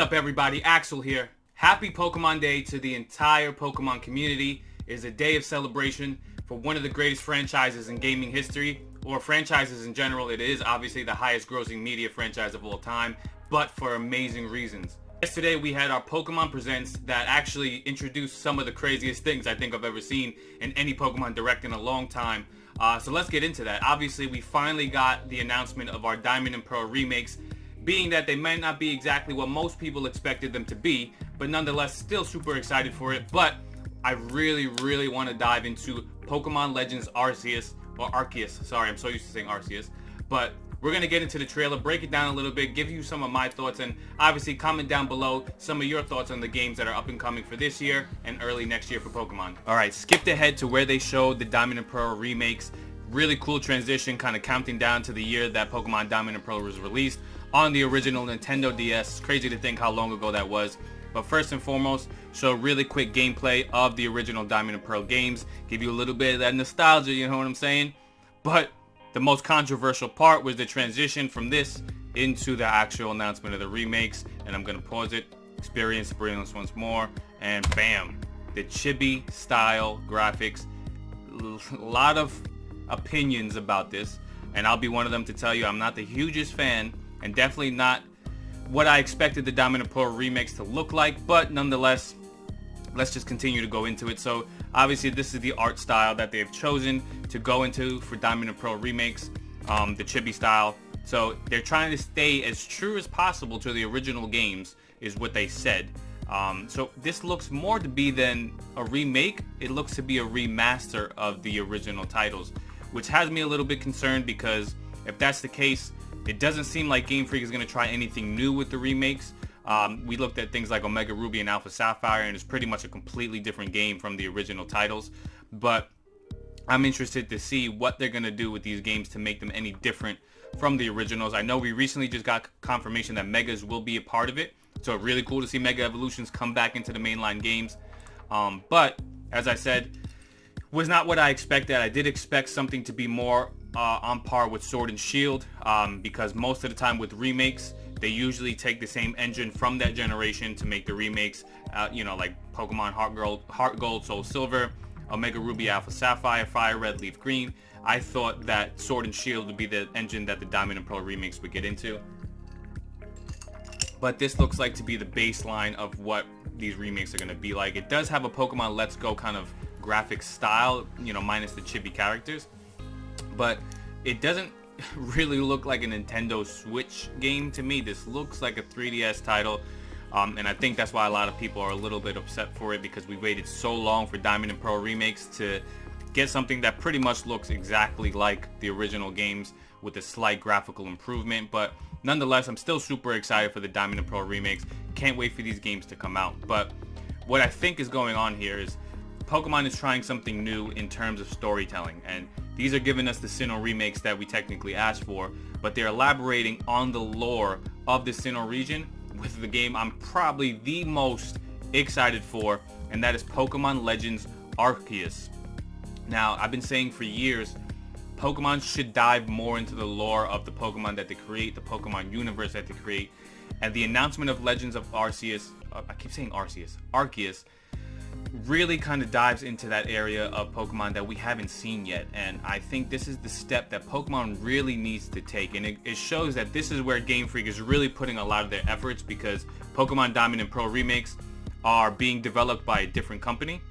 up, everybody? Axel here. Happy Pokemon Day to the entire Pokemon community. It is a day of celebration for one of the greatest franchises in gaming history, or franchises in general. It is obviously the highest grossing media franchise of all time, but for amazing reasons. Yesterday we had our Pokemon Presents that actually introduced some of the craziest things I think I've ever seen in any Pokemon Direct in a long time. So let's get into that. Obviously we finally got the announcement of our Diamond and Pearl remakes, being that they might not be exactly what most people expected them to be, but nonetheless still super excited for it. But I really want to dive into Pokemon Legends Arceus, or Arceus, sorry, I'm so used to saying Arceus. But we're going to get into the trailer, break it down a little bit, give you some of my thoughts, and obviously comment down below some of your thoughts on the games that are up and coming for this year and early next year for Pokemon. Alright, skipped ahead to where they showed the Diamond and Pearl remakes. Really cool transition, kind of counting down to the year that Pokemon Diamond and Pearl was released on the original Nintendo DS. It's crazy to think how long ago that was. But first and foremost, show really quick gameplay of the original Diamond and Pearl games. Give you a little bit of that nostalgia, you know what I'm saying? But the most controversial part was the transition from this into the actual announcement of the remakes. And I'm going to pause it, experience the brilliance once more, and bam! The chibi style graphics. A lot of opinions about this, and I'll be one of them to tell you I'm not the hugest fan, and definitely not what I expected the Diamond and Pearl remakes to look like, but nonetheless, let's just continue to go into it. So obviously this is the art style that they've chosen to go into for Diamond and Pearl remakes, the chibi style. So they're trying to stay as true as possible to the original games, is what they said. So this looks more to be than a remake. It looks to be a remaster of the original titles, which has me a little bit concerned, because if that's the case, it doesn't seem like Game Freak is going to try anything new with the remakes. We looked at things like Omega Ruby and Alpha Sapphire, and it's pretty much a completely different game from the original titles. But I'm interested to see what they're going to do with these games to make them any different from the originals. I know we recently just got confirmation that Megas will be a part of it, so really cool to see Mega Evolutions come back into the mainline games. But as I said, was not what I expected. I did expect something to be more on par with Sword and Shield, because most of the time with remakes, they usually take the same engine from that generation to make the remakes, you know, like Pokemon Heart Gold, Soul Silver, Omega Ruby, Alpha Sapphire, Fire Red, Leaf Green. I thought that Sword and Shield would be the engine that the Diamond and Pearl remakes would get into. But this looks like to be the baseline of what these remakes are going to be like. It does have a Pokemon Let's Go kind of graphic style, you know, minus the chibi characters. But it doesn't really look like a Nintendo Switch game to me. This looks like a 3DS title. And I think that's why a lot of people are a little bit upset for it, because we waited so long for Diamond and Pearl remakes to get something that pretty much looks exactly like the original games with a slight graphical improvement. But nonetheless, I'm still super excited for the Diamond and Pearl remakes. Can't wait for these games to come out. But what I think is going on here is Pokemon is trying something new in terms of storytelling, and these are giving us the Sinnoh remakes that we technically asked for, but they're elaborating on the lore of the Sinnoh region with the game I'm probably the most excited for, and that is Pokemon Legends Arceus. Now, I've been saying for years, Pokemon should dive more into the lore of the Pokemon that they create, the Pokemon universe that they create, and the announcement of Legends of Arceus, I keep saying Arceus, really kind of dives into that area of Pokemon that we haven't seen yet. And I think this is the step that Pokemon really needs to take, and it shows that this is where Game Freak is really putting a lot of their efforts, because Pokemon Diamond and Pearl remakes are being developed by a different company.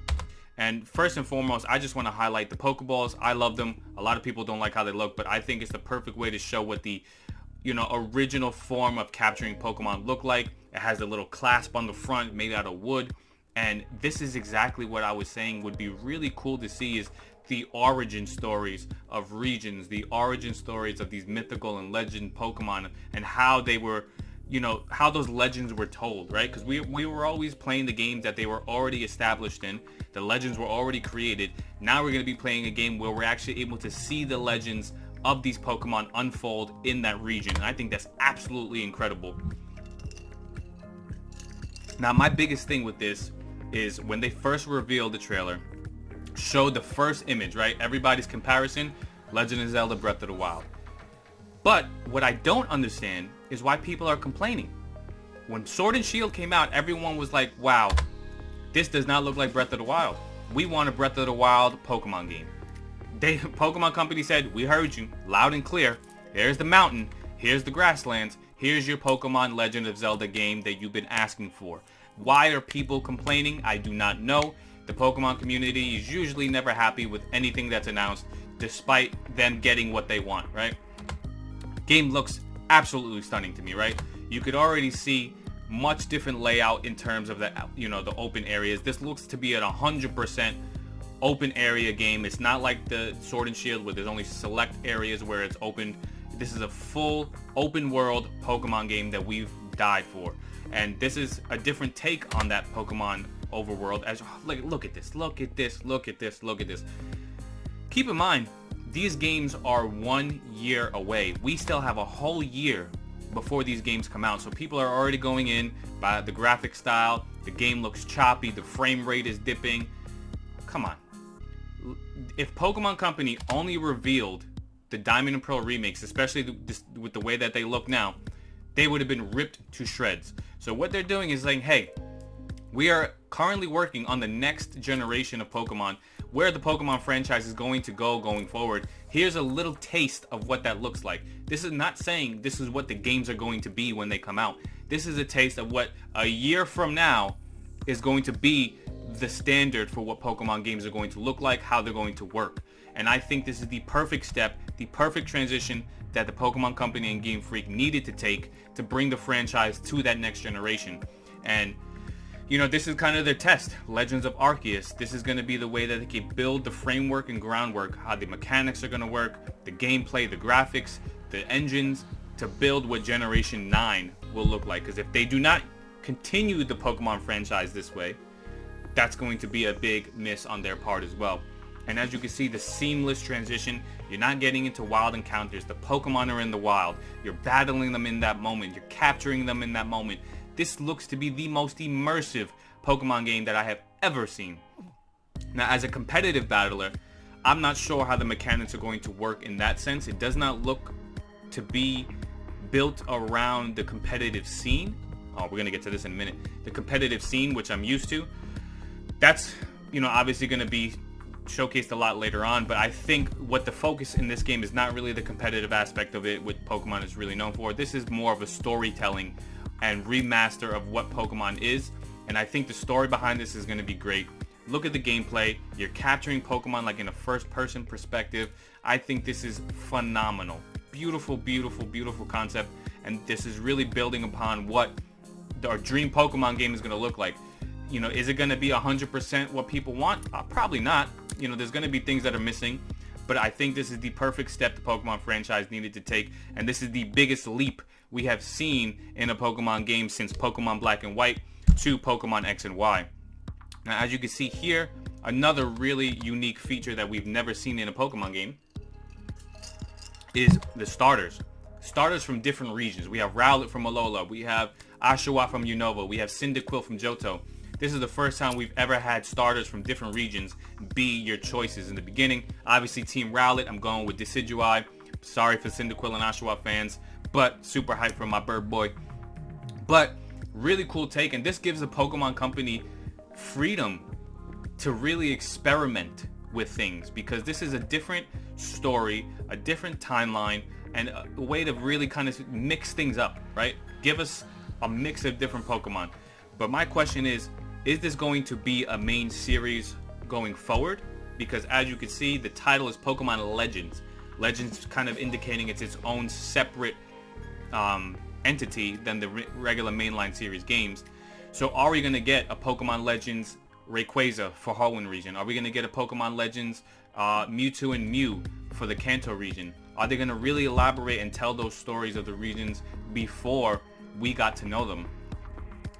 And first and foremost, I just want to highlight the Pokeballs. I love them. A lot of people don't like how they look, but I think it's the perfect way to show what the, you know, original form of capturing Pokemon look like. It has a little clasp on the front made out of wood. And this is exactly what I was saying would be really cool to see, is the origin stories of regions, the origin stories of these mythical and legend Pokemon, and how they were, you know, how those legends were told, right? Because we were always playing the games that they were already established in. The legends were already created. Now we're going to be playing a game where we're actually able to see the legends of these Pokemon unfold in that region. And I think that's absolutely incredible. Now, my biggest thing with this is when they first revealed the trailer, showed the first image, right? Everybody's comparison, Legend of Zelda Breath of the Wild. But what I don't understand is why people are complaining. When Sword and Shield came out, everyone was like, wow, this does not look like Breath of the Wild. We want a Breath of the Wild Pokemon game. Pokemon Company said, we heard you loud and clear. Here's the mountain. Here's the grasslands. Here's your Pokemon Legend of Zelda game that you've been asking for. Why are people complaining? I do not know. The Pokemon community is usually never happy with anything that's announced, despite them getting what they want, right? Game looks absolutely stunning to me, right? You could already see much different layout in terms of the, the open areas. This looks to be at 100% open area game. It's not like the Sword and Shield where there's only select areas where it's open. This is a full open world Pokemon game that we've died for. And this is a different take on that Pokemon overworld. As look at this, look at this, look at this, look at this. Keep in mind, these games are 1 year away. We still have a whole year before these games come out. So people are already going in by the graphic style. The game looks choppy. The frame rate is dipping. Come on. If Pokemon Company only revealed the Diamond and Pearl remakes, especially with the way that they look now, they would have been ripped to shreds. So what they're doing is saying, hey, we are currently working on the next generation of Pokemon, where the Pokemon franchise is going to go going forward. Here's a little taste of what that looks like. This is not saying this is what the games are going to be when they come out. This is a taste of what a year from now is going to be the standard for what Pokemon games are going to look like, how they're going to work. And I think this is the perfect step, the perfect transition that the Pokemon Company and Game Freak needed to take to bring the franchise to that next generation. And this is kind of their test. Legends of Arceus. This is going to be the way that they can build the framework and groundwork, how the mechanics are going to work, the gameplay, the graphics, the engines, to build what Generation 9 will look like. Because if they do not continue the Pokemon franchise this way, that's going to be a big miss on their part as well. And as you can see, the seamless transition, you're not getting into wild encounters. The Pokemon are in the wild. You're battling them in that moment. You're capturing them in that moment. This looks to be the most immersive Pokemon game that I have ever seen. Now, as a competitive battler, I'm not sure how the mechanics are going to work in that sense. It does not look to be built around the competitive scene. Oh, we're going to get to this in a minute. The competitive scene, which I'm used to, that's, obviously going to be showcased a lot later on. But I think what the focus in this game is not really the competitive aspect of it, what Pokemon is really known for. This is more of a storytelling and remaster of what Pokemon is. And I think the story behind this is going to be great. Look at the gameplay. You're capturing Pokemon like in a first-person perspective. I think this is phenomenal. Beautiful, beautiful, beautiful concept. And this is really building upon what our dream Pokemon game is going to look like. Is it going to be 100% what people want? Probably not. There's going to be things that are missing. But I think this is the perfect step the Pokemon franchise needed to take. And this is the biggest leap we have seen in a Pokemon game since Pokemon Black and White to Pokemon X and Y. Now, as you can see here, another really unique feature that we've never seen in a Pokemon game is the starters. Starters from different regions. We have Rowlet from Alola. We have Oshawott from Unova. We have Cyndaquil from Johto. This is the first time we've ever had starters from different regions be your choices in the beginning. Obviously, Team Rowlet, I'm going with Decidueye. Sorry for Cyndaquil and Oshawott fans, but super hyped for my bird boy. But really cool take, and this gives the Pokemon Company freedom to really experiment with things, because this is a different story, a different timeline, and a way to really kind of mix things up, right? Give us a mix of different Pokemon. But my question is this going to be a main series going forward? Because as you can see, the title is Pokemon Legends. Legends kind of indicating it's its own separate entity than the regular mainline series games. So are we going to get a Pokemon Legends Rayquaza for Hoenn region? Are we going to get a Pokemon Legends Mewtwo and Mew for the Kanto region? Are they going to really elaborate and tell those stories of the regions before we got to know them?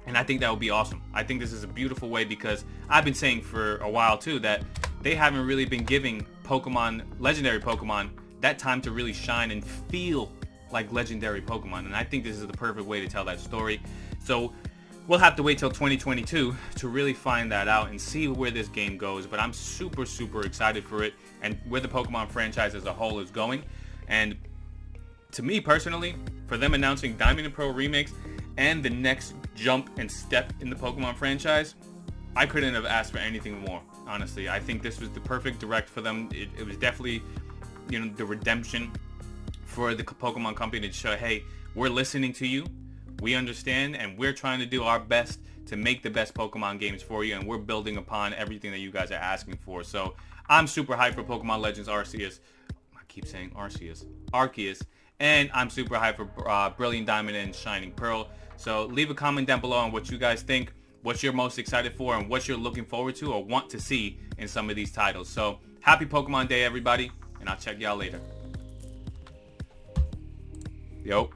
And I think that would be awesome. I think this is a beautiful way, because I've been saying for a while too that they haven't really been giving Pokemon, legendary Pokemon, that time to really shine and feel like legendary Pokemon. And I think this is the perfect way to tell that story. So we'll have to wait till 2022 to really find that out and see where this game goes. But I'm super, super excited for it and where the Pokemon franchise as a whole is going. And to me personally, for them announcing Diamond and Pearl remakes, and the next jump and step in the Pokemon franchise, I couldn't have asked for anything more, honestly. I think this was the perfect direct for them. It was definitely, you know, the redemption for the Pokemon company to show, hey, we're listening to you, we understand, and we're trying to do our best to make the best Pokemon games for you, and we're building upon everything that you guys are asking for. So I'm super hyped for Pokemon Legends Arceus. I keep saying Arceus, and I'm super hyped for Brilliant Diamond and Shining Pearl. So leave a comment down below on what you guys think, what you're most excited for, and what you're looking forward to or want to see in some of these titles. So happy Pokemon Day, everybody, and I'll check y'all later. Yo.